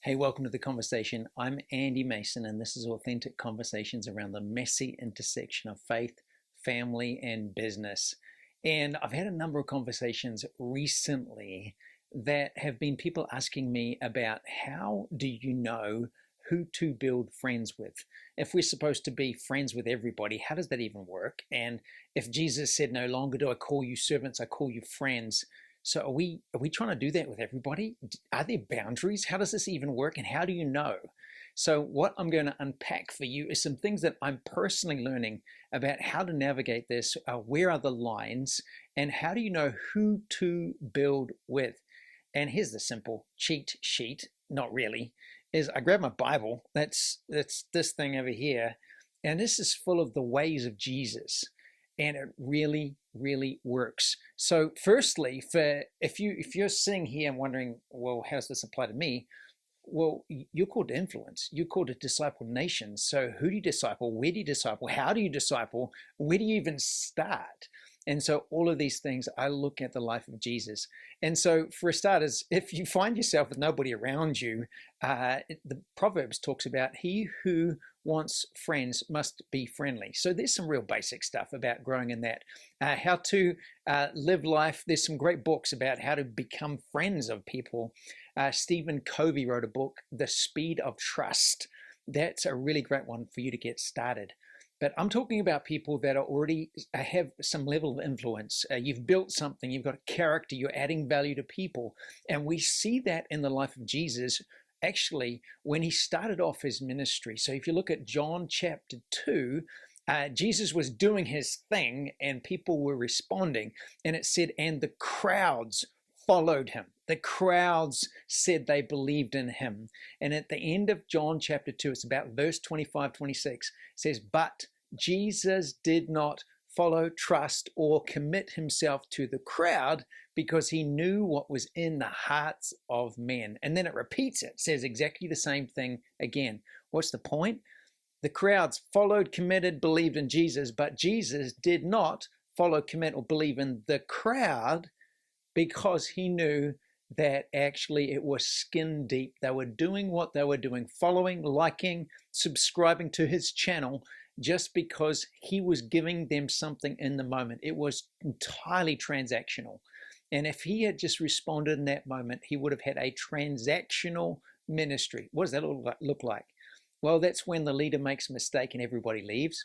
Hey, welcome to the conversation. I'm Andy Mason, and this is authentic conversations around the messy intersection of faith, family, and business. And I've had a number of conversations recently that have been people asking me about how do you know who to build friends with? If we're supposed to be friends with everybody, how does that even work? And if Jesus said, "No longer do I call you servants, I call you friends," so are we trying to do that with everybody? Are there boundaries? How does this even work? And how do you know? So what I'm going to unpack for you is some things that I'm personally learning about how to navigate this. Where are the lines? And how do you know who to build with? And here's the simple cheat sheet. Not really. Is I grab my Bible. That's this thing over here, and this is full of the ways of Jesus, and it really works. So firstly, for if you're sitting here and wondering, well, how does this apply to me? Well, you're called to influence. You're called to disciple nations. So who do you disciple? Where do you disciple? How do you disciple? Where do you even start? And so all of these things, I look at the life of Jesus. And so for starters, if you find yourself with nobody around you, the Proverbs talks about he who wants friends must be friendly. So there's some real basic stuff about growing in that. How to live life. There's some great books about how to become friends of people. Stephen Covey wrote a book, The Speed of Trust. That's a really great one for you to get started. But I'm talking about people that are already have some level of influence. You've built something, you've got a character, you're adding value to people. And we see that in the life of Jesus, actually, when he started off his ministry. So if you look at John chapter 2, Jesus was doing his thing and people were responding. And it said, and the crowds followed him. The crowds said they believed in him. And at the end of John chapter 2, it's about verse 25, 26, says, but Jesus did not follow, trust, or commit himself to the crowd because he knew what was in the hearts of men. And then it repeats it, says exactly the same thing again. What's the point? The crowds followed, committed, believed in Jesus, but Jesus did not follow, commit, or believe in the crowd because he knew that actually it was skin deep. They were doing what they were doing, following, liking, subscribing to his channel just because he was giving them something in the moment. It was entirely transactional. And if he had just responded in that moment, he would have had a transactional ministry. What does that look like? Well, that's when the leader makes a mistake and everybody leaves.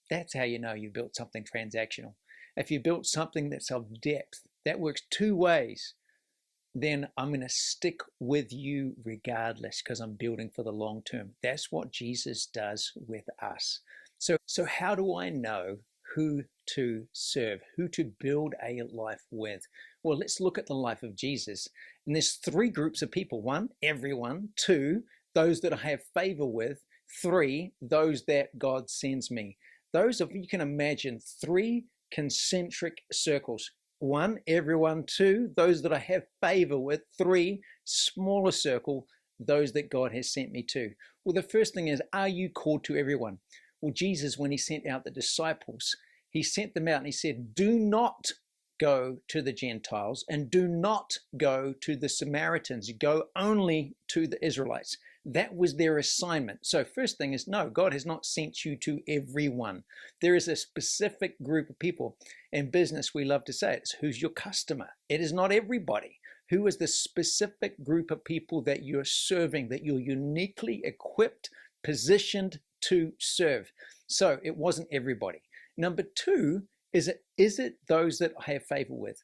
That's how you know you built something transactional. If you built something that's of depth, that works two ways, then I'm going to stick with you regardless because I'm building for the long term. That's what Jesus does with us. So how do I know who to serve, who to build a life with? Well, let's look at the life of Jesus. And there's three groups of people. One, everyone. Two, those that I have favor with. Three, those that God sends me. Those of you can imagine three concentric circles. One, everyone. Two, those that I have favor with. Three, smaller circle, those that God has sent me to. Well, the first thing is, are you called to everyone? Well, Jesus, when he sent out the disciples, he sent them out and he said, do not go to the Gentiles and do not go to the Samaritans. Go only to the Israelites. That was their assignment. So first thing is, no, God has not sent you to everyone. There is a specific group of people. In business, we love to say it's who's your customer. It is not everybody. Who is the specific group of people that you're serving, that you're uniquely equipped, positioned to serve? So it wasn't everybody. Number two, is it those that I have favor with?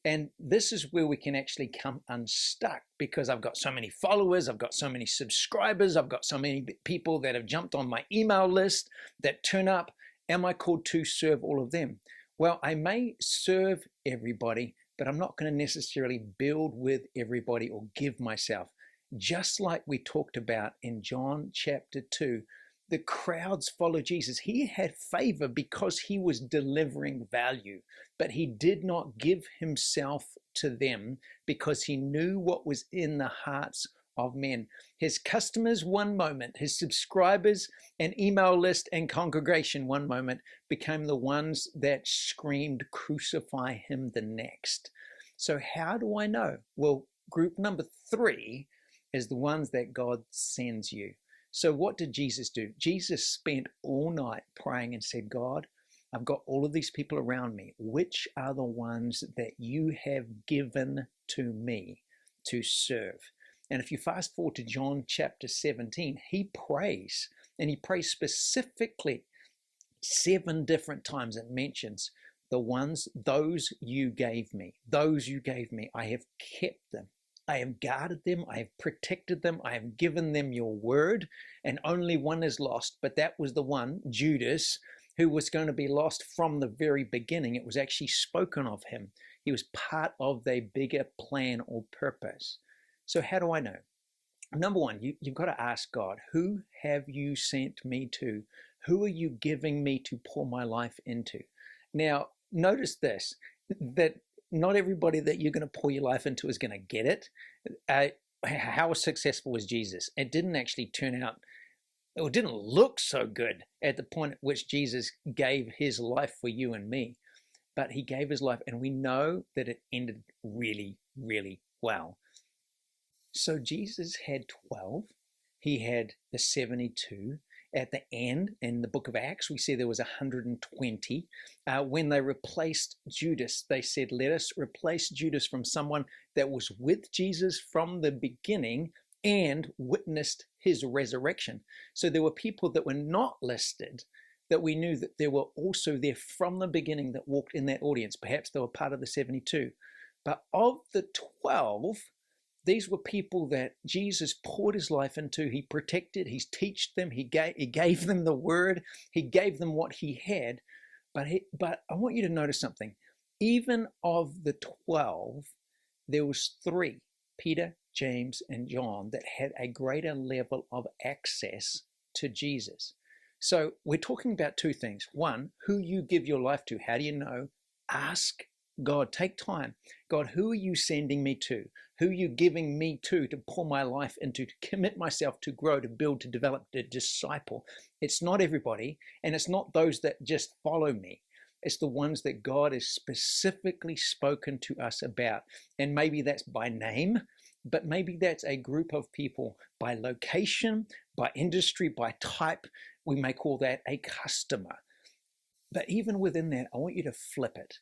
And this is where we can actually come unstuck because I've got so many followers, I've got so many subscribers, I've got so many people that have jumped on my email list that turn up. Am I called to serve all of them? Well, I may serve everybody, but I'm not going to necessarily build with everybody or give myself. Just like we talked about in John chapter 2, the crowds followed Jesus. He had favor because he was delivering value, but he did not give himself to them because he knew what was in the hearts of men. His customers one moment, his subscribers and email list and congregation one moment became the ones that screamed, crucify him the next. So how do I know? Well, group number three is the ones that God sends you. So what did Jesus do? Jesus spent all night praying and said, God, I've got all of these people around me. Which are the ones that you have given to me to serve? And if you fast forward to John chapter 17, he prays, and he prays specifically 7 different times. It mentions those you gave me, I have kept them. I have guarded them, I have protected them, I have given them your word, and only one is lost, but that was the one, Judas, who was going to be lost from the very beginning. It was actually spoken of him. He was part of their bigger plan or purpose. So how do I know? Number one, you've got to ask God, who have you sent me to? Who are you giving me to pour my life into? Now, notice this, that not everybody that you're going to pour your life into is going to get it. How successful was Jesus? It didn't actually turn out, it didn't look so good at the point at which Jesus gave his life for you and me. But he gave his life, and we know that it ended really, really well. So Jesus had 12. He had the 72. At the end, in the book of Acts, we see there was 120. When they replaced Judas, they said, let us replace Judas from someone that was with Jesus from the beginning and witnessed his resurrection. So there were people that were not listed that we knew that there were also there from the beginning that walked in that audience. Perhaps they were part of the 72. But of the 12, these were people that Jesus poured his life into. He protected, he taught them, he gave them the word, he gave them what he had. But I want you to notice something. Even of the 12, there was 3, Peter, James, and John, that had a greater level of access to Jesus. So we're talking about 2 things. One, who you give your life to. How do you know? Ask God, take time. God, who are you sending me to? Who are you giving me to pour my life into, to commit myself to grow, to build, to develop, to disciple? It's not everybody, and it's not those that just follow me. It's the ones that God has specifically spoken to us about. And maybe that's by name, but maybe that's a group of people by location, by industry, by type. We may call that a customer. But even within that, I want you to flip it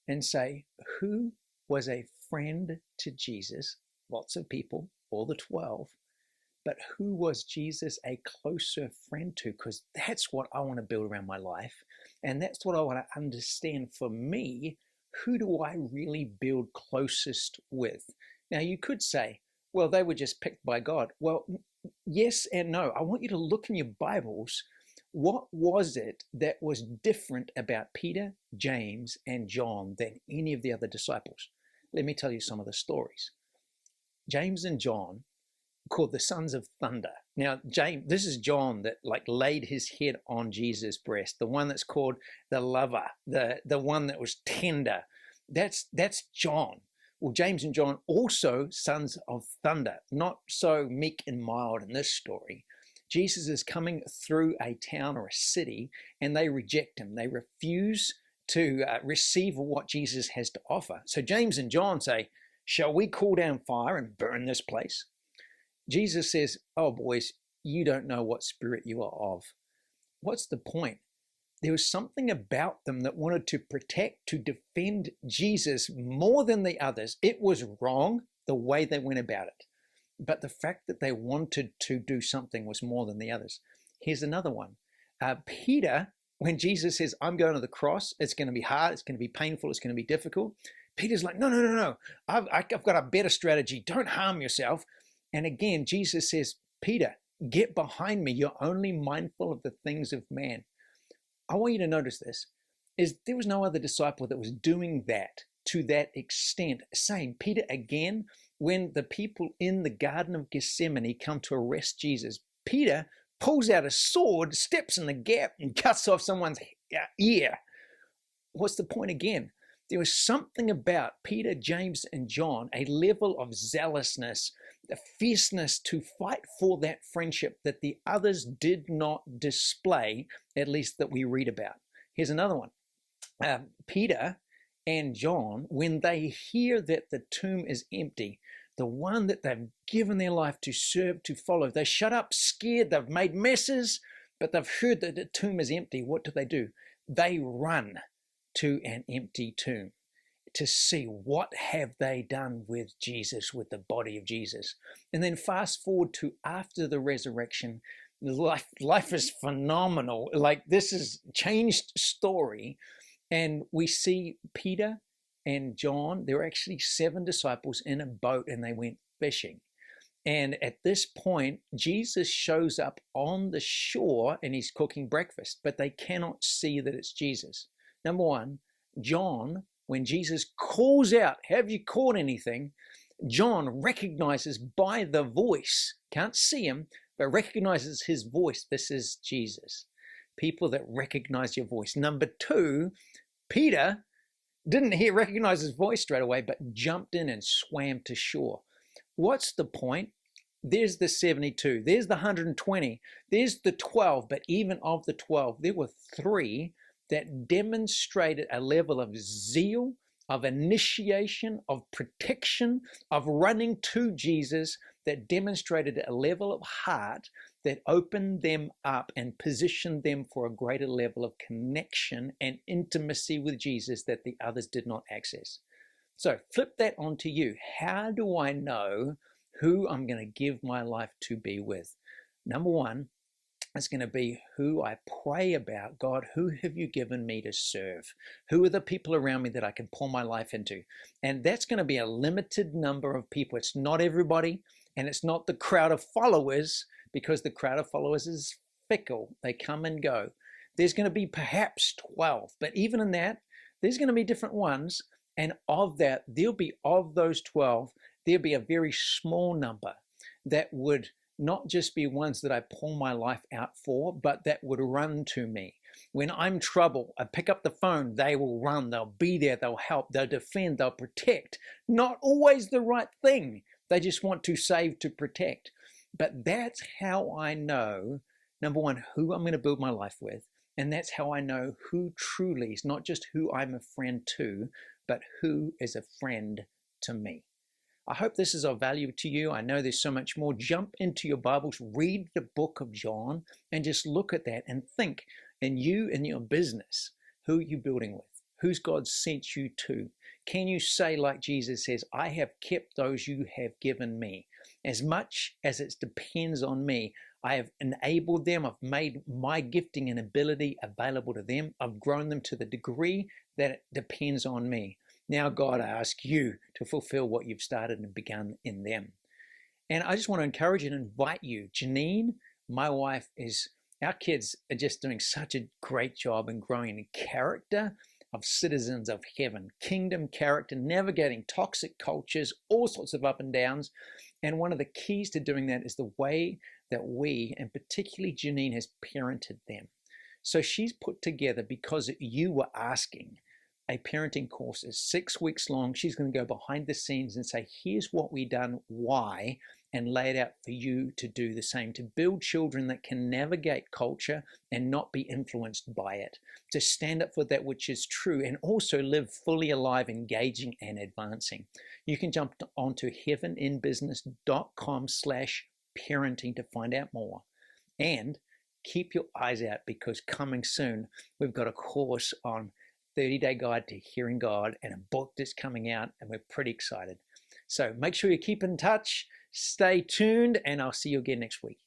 and say, who was a friend to Jesus? Lots of people, all the 12. But who was Jesus a closer friend to? Because that's what I want to build around my life. And that's what I want to understand for me. Who do I really build closest with? Now, you could say, well, they were just picked by God. Well, yes and no. I want you to look in your Bibles. What was it that was different about Peter, James, and John than any of the other disciples? Let me tell you some of the stories. James and John, called the sons of thunder. Now, James, this is John that laid his head on Jesus' breast, the one that's called the lover, the one that was tender. That's John. Well, James and John also sons of thunder, not so meek and mild in this story. Jesus is coming through a town or a city, and they reject him. They refuse to receive what Jesus has to offer. So James and John say, shall we call down fire and burn this place? Jesus says, oh boys, you don't know what spirit you are of. What's the point? There was something about them that wanted to protect, to defend Jesus more than the others. It was wrong the way they went about it. But the fact that they wanted to do something was more than the others. Here's another one. Peter, when Jesus says, I'm going to the cross, it's going to be hard, it's going to be painful, it's going to be difficult. Peter's like, no. I've got a better strategy. Don't harm yourself. And again, Jesus says, Peter, get behind me. You're only mindful of the things of man. I want you to notice this, is there was no other disciple that was doing that to that extent. Same, Peter again, when the people in the Garden of Gethsemane come to arrest Jesus, Peter pulls out a sword, steps in the gap, and cuts off someone's ear. What's the point again? There was something about Peter, James, and John, a level of zealousness, the fierceness to fight for that friendship that the others did not display, at least that we read about. Here's another one. Peter and John, when they hear that the tomb is empty, the one that they've given their life to serve, to follow. They shut up scared, they've made messes, but they've heard that the tomb is empty. What do? They run to an empty tomb to see what have they done with Jesus, with the body of Jesus. And then fast forward to after the resurrection, life is phenomenal. Like, this is changed story. And we see Peter and John, there were actually 7 disciples in a boat and they went fishing. And at this point, Jesus shows up on the shore and he's cooking breakfast, but they cannot see that it's Jesus. Number one, John, when Jesus calls out, have you caught anything? John recognizes by the voice, can't see him, but recognizes his voice. This is Jesus. People that recognize your voice. Number 2, Peter didn't recognize his voice straight away, but jumped in and swam to shore. What's the point? There's the 72, there's the 120, there's the 12, but even of the 12, there were 3 that demonstrated a level of zeal, of initiation, of protection, of running to Jesus, that demonstrated a level of heart that opened them up and positioned them for a greater level of connection and intimacy with Jesus that the others did not access. So flip that onto you. How do I know who I'm going to give my life to be with? Number 1, it's going to be who I pray about. God, who have you given me to serve? Who are the people around me that I can pour my life into? And that's going to be a limited number of people. It's not everybody, and it's not the crowd of followers, because the crowd of followers is fickle. They come and go. There's going to be perhaps 12, but even in that, there's going to be different ones. And of that, there'll be, of those 12, there'll be a very small number that would not just be ones that I pour my life out for, but that would run to me. When I'm in trouble, I pick up the phone, they will run, they'll be there, they'll help, they'll defend, they'll protect. Not always the right thing. They just want to save, to protect. But that's how I know, number 1, who I'm going to build my life with. And that's how I know who truly is not just who I'm a friend to, but who is a friend to me. I hope this is of value to you. I know there's so much more. Jump into your Bibles, read the book of John, and just look at that and think, in you and your business, who are you building with? Who's God sent you to? Can you say, like Jesus says, I have kept those you have given me. As much as it depends on me, I have enabled them. I've made my gifting and ability available to them. I've grown them to the degree that it depends on me. Now, God, I ask you to fulfill what you've started and begun in them. And I just want to encourage and invite you. Janine, my wife, our kids are just doing such a great job in growing in character of citizens of heaven, kingdom character, navigating toxic cultures, all sorts of up and downs. And one of the keys to doing that is the way that we, and particularly Janine, has parented them. So she's put together, because you were asking, a parenting course. Is 6 weeks long. She's going to go behind the scenes and say, here's what we done, why, and lay it out for you to do the same, to build children that can navigate culture and not be influenced by it, to stand up for that which is true and also live fully alive, engaging and advancing. You can jump onto heaveninbusiness.com/parenting to find out more. And keep your eyes out, because coming soon, we've got a course on 30-day guide to hearing God and a book that's coming out, and we're pretty excited. So make sure you keep in touch, stay tuned, and I'll see you again next week.